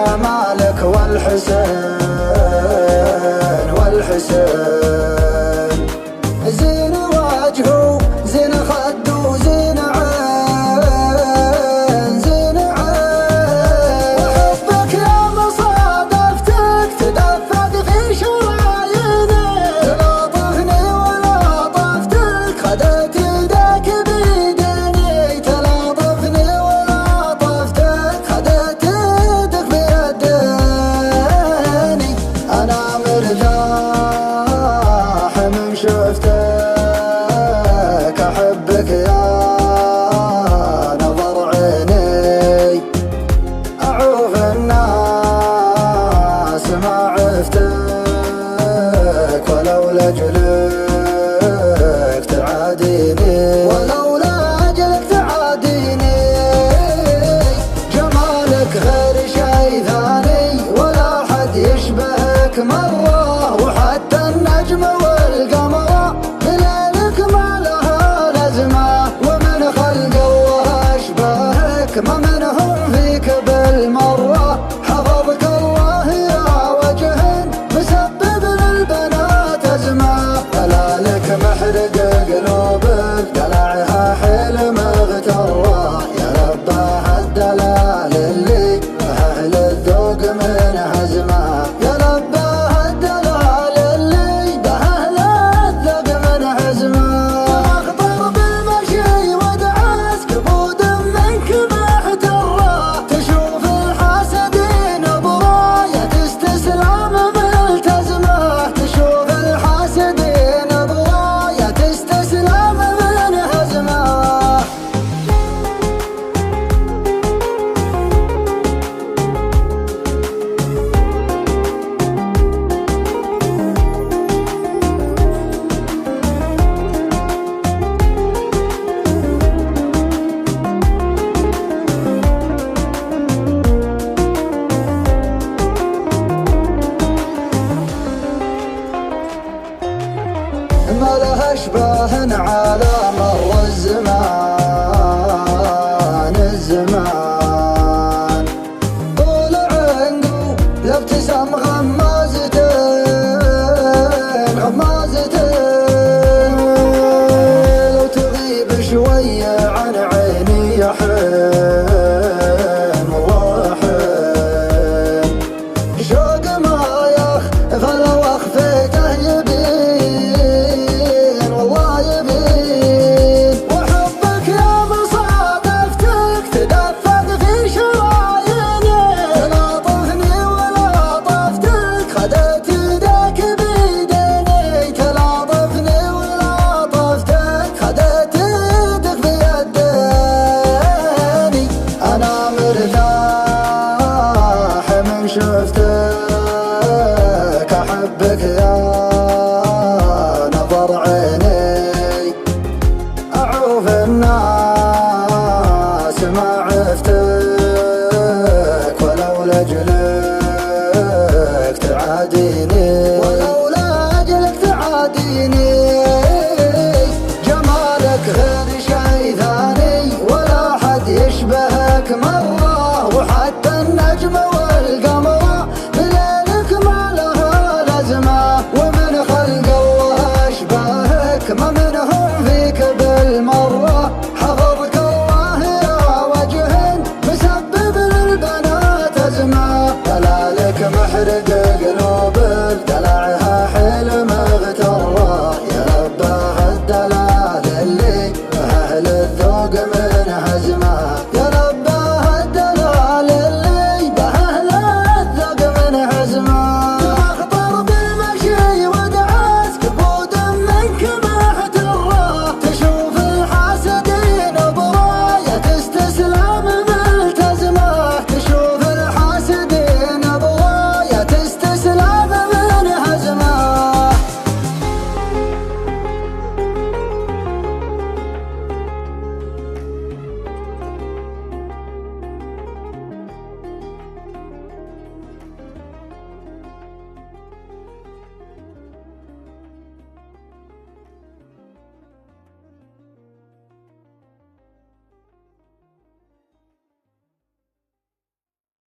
جمالك والحسين زين وجهه زين خده زين عين زين عين وحبك يا مصادفتك تدفق في شراييني تلاطفني ولطفتك خدت يدك بيديني تلاطفني ولطفتك خدت يدك بيديني أنا مرتاح من شفتك أحبك يا نظر عيني أعوف الناس ما عفتك ولولا أجلك تعاديني ولولا أجلك تعاديني جمالك غير شي ثاني ولا حد يشبهك مرة وحتى النجم والقمر بليلك ما لها لازمة ومن خلق الله أشبهك ما منهم فيك بالمرة حفظك الله يا وجه مسبب للبنات أزمة دلالك محرق قلوبك دلعها حيل مغترة يا رباه الدلال اللي أهل الذوق من هزمه يا رباه الدلال اللي بأهل الذوق من هزمه أخطر بالمشي ودعس كبود منك محترة تشوف الحاسدين براية استسلام ملتزمة تشوف الحاسدين براية استسلام من هزمه ما لها اشباه على مر الزمان طول عنده لابتسام غمازتين لو تغيب شوية عن عيني يا حين والله حين شوق ما يغفل واخفيته يبين والله يبين وحبك يا مصادفتك تدفق في شراييني تلاطفني ولطفتك خدت يدك بيديني تلاطفني ولطفتك خدت يدك بيديني أنا مرتاح من شفتك أحبك يا نظر عيني أعوف الناس ما عفتك ولولا أجلك تعاديني ولولا أجلك تعاديني جمالك غير شي ثاني ولا حد يشبهك مرة وحتى النجم والقمر بليلك ما لها لازمة ومن خلق الله أشبهك ما منهم فيك بالمرة حفظك الله يا وجه مسبب للبنات أزمة دلالك محرق